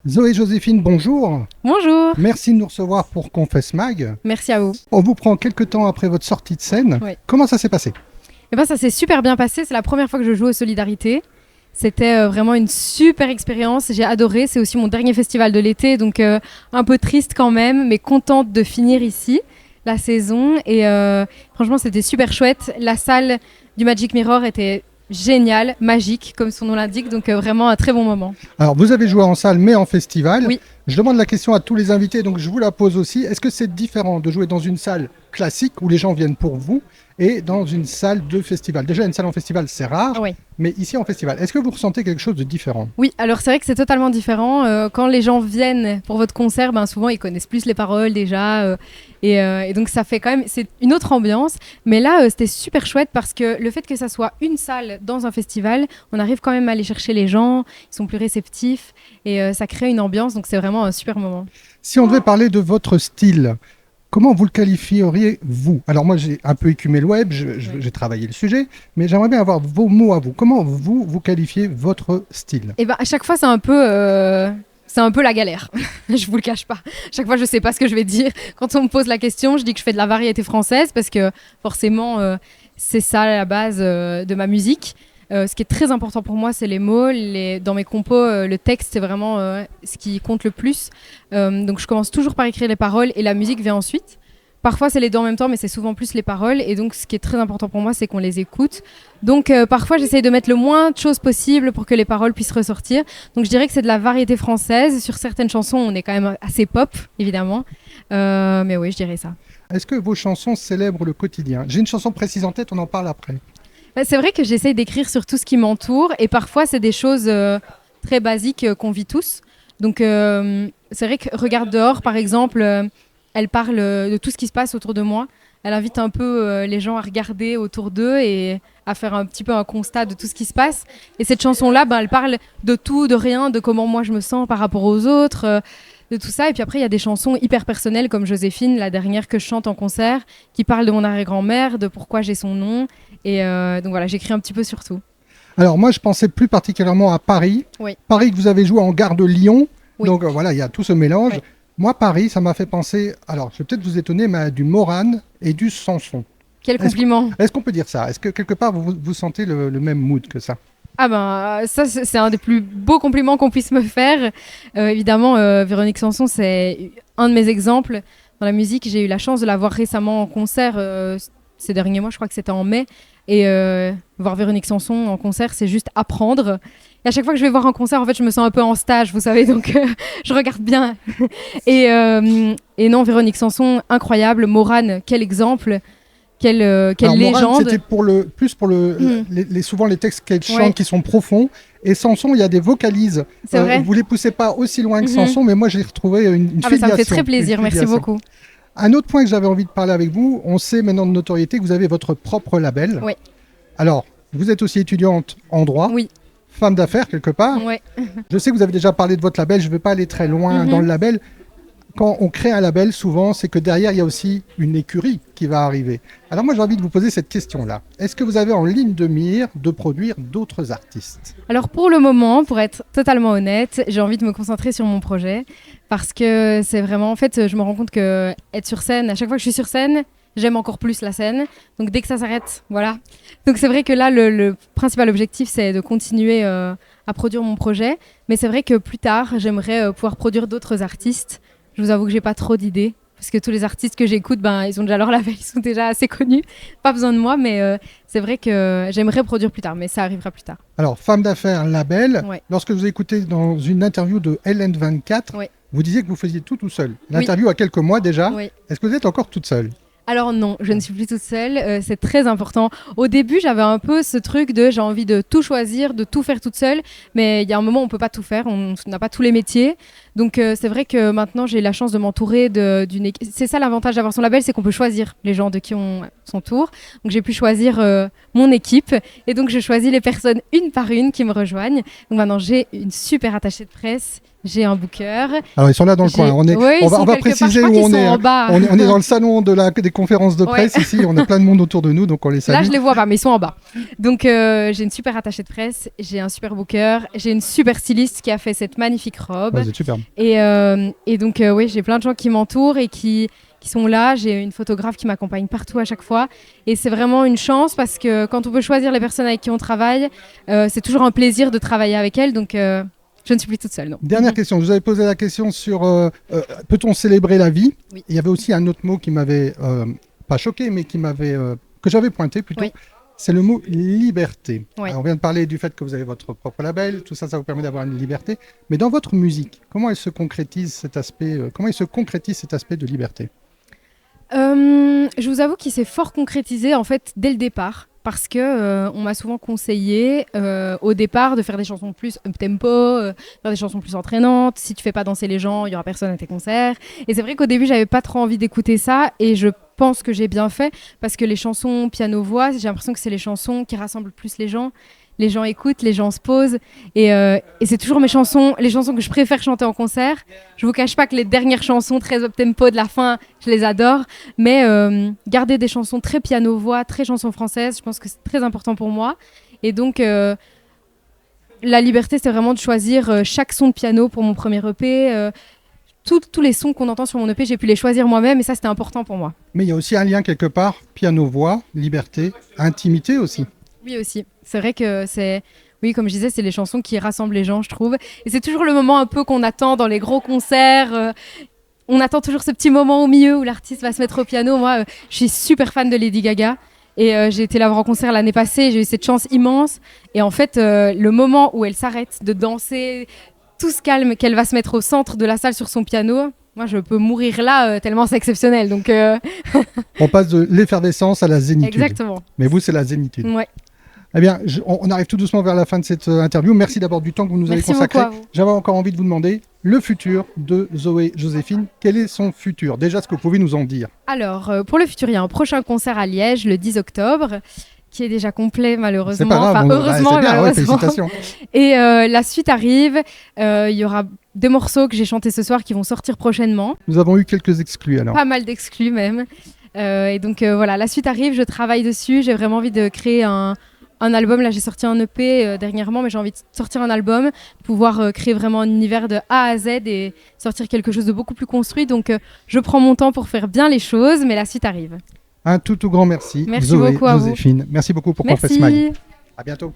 Zoé Joséphine, bonjour. Bonjour. Merci de nous recevoir pour Confesse Mag. Merci à vous. On vous prend quelques temps après votre sortie de scène. Oui. Comment ça s'est passé? Ça s'est super bien passé. C'est la première fois que je joue aux Solidarités. C'était vraiment une super expérience. J'ai adoré. C'est aussi mon dernier festival de l'été, donc un peu triste quand même, mais contente de finir ici la saison. Et franchement, c'était super chouette. La salle du Magic Mirror était géniale, magique, comme son nom l'indique. Donc vraiment un très bon moment. Alors, vous avez joué en salle, mais en festival. Oui. Je demande la question à tous les invités, donc je vous la pose aussi. Est-ce que c'est différent de jouer dans une salle classique où les gens viennent pour vous et dans une salle de festival? Déjà, une salle en festival, c'est rare, Oui. mais ici en festival, est-ce que vous ressentez quelque chose de différent? Oui, alors c'est vrai que c'est totalement différent. Quand les gens viennent pour votre concert, souvent ils connaissent plus les paroles déjà. Et donc ça fait quand même, c'est une autre ambiance. Mais là, c'était super chouette parce que le fait que ça soit une salle dans un festival, on arrive quand même à aller chercher les gens, ils sont plus réceptifs et ça crée une ambiance. Donc c'est vraiment un super moment. Si on devait parler de votre style, comment vous le qualifieriez-vous? Alors moi, j'ai un peu écumé le web, j'ai travaillé le sujet, mais j'aimerais bien avoir vos mots à vous. Comment vous qualifiez votre style? Et à chaque fois, c'est un peu la galère. Je vous le cache pas. Chaque fois, je sais pas ce que je vais dire. Quand on me pose la question, je dis que je fais de la variété française parce que forcément, c'est ça la base de ma musique. Ce qui est très important pour moi, c'est les mots. Dans mes compos, le texte, c'est vraiment ce qui compte le plus. Donc, je commence toujours par écrire les paroles et la musique vient ensuite. Parfois, c'est les deux en même temps, mais c'est souvent plus les paroles. Et donc, ce qui est très important pour moi, c'est qu'on les écoute. Donc, parfois, j'essaye de mettre le moins de choses possible pour que les paroles puissent ressortir. Donc, je dirais que c'est de la variété française. Sur certaines chansons, on est quand même assez pop, évidemment. Mais oui, je dirais ça. Est-ce que vos chansons célèbrent le quotidien? J'ai une chanson précise en tête, on en parle après. C'est vrai que j'essaye d'écrire sur tout ce qui m'entoure. Et parfois, c'est des choses très basiques qu'on vit tous. Donc, c'est vrai que Regarde dehors, par exemple... elle parle de tout ce qui se passe autour de moi. Elle invite un peu les gens à regarder autour d'eux et à faire un petit peu un constat de tout ce qui se passe. Et cette chanson-là, elle parle de tout, de rien, de comment moi je me sens par rapport aux autres, de tout ça. Et puis après, il y a des chansons hyper personnelles comme Joséphine, la dernière que je chante en concert, qui parle de mon arrière-grand-mère, de pourquoi j'ai son nom. Et donc voilà, j'écris un petit peu sur tout. Alors moi, je pensais plus particulièrement à Paris. Oui. Paris que vous avez joué en gare de Lyon. Oui. Donc voilà, il y a tout ce mélange. Oui. Moi, Paris, ça m'a fait penser, alors je vais peut-être vous étonner, mais à du Morane et du Sanson. Quel compliment! Est-ce qu'on peut dire ça? Est-ce que quelque part, vous sentez le même mood que ça? Ça, c'est un des plus beaux compliments qu'on puisse me faire. Évidemment, Véronique Sanson, c'est un de mes exemples dans la musique. J'ai eu la chance de la voir récemment en concert ces derniers mois, je crois que c'était en mai. Et voir Véronique Sanson en concert, c'est juste apprendre. Et à chaque fois que je vais voir un concert, en fait, je me sens un peu en stage, vous savez, donc je regarde bien. Et non, Véronique Sanson, incroyable. Morane, quel exemple, quelle Alors, légende. Morane, c'était plus pour souvent les textes qu'elle chante qui sont profonds. Et Sanson, il y a des vocalises. C'est vrai. Vous les poussez pas aussi loin que Sanson, mais moi, j'ai retrouvé une filiation. Ça me fait très plaisir, merci beaucoup. Un autre point que j'avais envie de parler avec vous, on sait maintenant de notoriété que vous avez votre propre label. Oui. Alors, vous êtes aussi étudiante en droit. Oui. Femme d'affaires quelque part. Oui. Je sais que vous avez déjà parlé de votre label, je ne vais pas aller très loin dans le label. Quand on crée un label, souvent, c'est que derrière, il y a aussi une écurie qui va arriver. Alors moi, j'ai envie de vous poser cette question-là. Est-ce que vous avez en ligne de mire de produire d'autres artistes? Alors pour le moment, pour être totalement honnête, j'ai envie de me concentrer sur mon projet parce que c'est vraiment, en fait, je me rends compte que être sur scène, à chaque fois que je suis sur scène, j'aime encore plus la scène. Donc dès que ça s'arrête, voilà. Donc c'est vrai que là, le principal objectif, c'est de continuer à produire mon projet. Mais c'est vrai que plus tard, j'aimerais pouvoir produire d'autres artistes. Je vous avoue que j'ai pas trop d'idées. Parce que tous les artistes que j'écoute, ils ont déjà leur label, ils sont déjà assez connus. Pas besoin de moi, mais c'est vrai que j'aimerais produire plus tard. Mais ça arrivera plus tard. Alors, femme d'affaires, label. Ouais. Lorsque vous écoutez dans une interview de LN24, Ouais. vous disiez que vous faisiez tout seul. L'interview a quelques mois déjà. Oui. Est-ce que vous êtes encore toute seule? Alors non, je ne suis plus toute seule, c'est très important. Au début, j'avais un peu ce truc de j'ai envie de tout choisir, de tout faire toute seule, mais il y a un moment où on ne peut pas tout faire, on n'a pas tous les métiers. Donc c'est vrai que maintenant j'ai la chance de m'entourer d'une équipe. C'est ça l'avantage d'avoir son label, c'est qu'on peut choisir les gens de qui on s'entoure. Donc j'ai pu choisir mon équipe et donc je choisis les personnes une par une qui me rejoignent. Donc maintenant j'ai une super attachée de presse, j'ai un booker. Alors ils sont là dans le coin. On va préciser où on est. On est dans le salon des conférences de presse ici. On a plein de monde autour de nous, donc on les salue. Là je les vois pas, mais ils sont en bas. Donc j'ai une super attachée de presse, j'ai un super booker, j'ai une super styliste qui a fait cette magnifique robe. Ouais, c'est super. Et donc oui, j'ai plein de gens qui m'entourent et qui sont là. J'ai une photographe qui m'accompagne partout à chaque fois. Et c'est vraiment une chance parce que quand on peut choisir les personnes avec qui on travaille, c'est toujours un plaisir de travailler avec elles. Donc je ne suis plus toute seule, non. Dernière question. Je vous avais posé la question sur peut-on célébrer la vie? Oui. Il y avait aussi un autre mot qui m'avait pas choqué, mais que j'avais pointé plutôt. Oui. C'est le mot liberté. Oui. Alors, on vient de parler du fait que vous avez votre propre label, tout ça, ça vous permet d'avoir une liberté. Mais dans votre musique, comment il se concrétise cet aspect de liberté? Je vous avoue qu'il s'est fort concrétisé en fait dès le départ. Parce que on m'a souvent conseillé au départ de faire des chansons plus up-tempo, faire des chansons plus entraînantes. Si tu fais pas danser les gens, il y aura personne à tes concerts. Et c'est vrai qu'au début, j'avais pas trop envie d'écouter ça. Et je pense que j'ai bien fait parce que les chansons piano-voix, j'ai l'impression que c'est les chansons qui rassemblent plus les gens. Les gens écoutent, les gens se posent. Et c'est toujours les chansons que je préfère chanter en concert. Je vous cache pas que les dernières chansons très up-tempo de la fin, je les adore. Mais garder des chansons très piano-voix, très chansons françaises, je pense que c'est très important pour moi. Et donc, la liberté, c'est vraiment de choisir chaque son de piano pour mon premier EP. Tous les sons qu'on entend sur mon EP, j'ai pu les choisir moi-même et ça, c'était important pour moi. Mais il y a aussi un lien quelque part, piano-voix, liberté, intimité aussi. Oui, aussi. C'est vrai que oui, comme je disais, c'est les chansons qui rassemblent les gens, je trouve. Et c'est toujours le moment un peu qu'on attend dans les gros concerts. On attend toujours ce petit moment au milieu où l'artiste va se mettre au piano. Moi, je suis super fan de Lady Gaga. Et j'ai été la voir en concert l'année passée. J'ai eu cette chance immense. Et en fait, le moment où elle s'arrête de danser, tout se calme, qu'elle va se mettre au centre de la salle sur son piano, moi, je peux mourir là tellement c'est exceptionnel. Donc, on passe de l'effervescence à la zénitude. Exactement. Mais vous, c'est la zénitude. Ouais. Eh bien, on arrive tout doucement vers la fin de cette interview. Merci d'abord du temps que vous nous avez consacré. J'avais encore envie de vous demander le futur de Zoé Joséphine. Quel est son futur? Déjà, ce que vous pouvez nous en dire. Alors, pour le futur, il y a un prochain concert à Liège le 10 octobre. Qui est déjà complet malheureusement. C'est pas grave, heureusement, c'est bien, ouais, félicitations. Et la suite arrive. Il y aura 2 morceaux que j'ai chantés ce soir qui vont sortir prochainement. Nous avons eu quelques exclus alors. Pas mal d'exclus même. Et donc voilà, la suite arrive, je travaille dessus. J'ai vraiment envie de créer un album. Là, j'ai sorti un EP dernièrement, mais j'ai envie de sortir un album, pouvoir créer vraiment un univers de A à Z et sortir quelque chose de beaucoup plus construit. Donc je prends mon temps pour faire bien les choses, mais la suite arrive. Un tout grand merci, Merci Zoé beaucoup à Joséphine. vous. Merci beaucoup pour Merci. Confess Smile. À bientôt.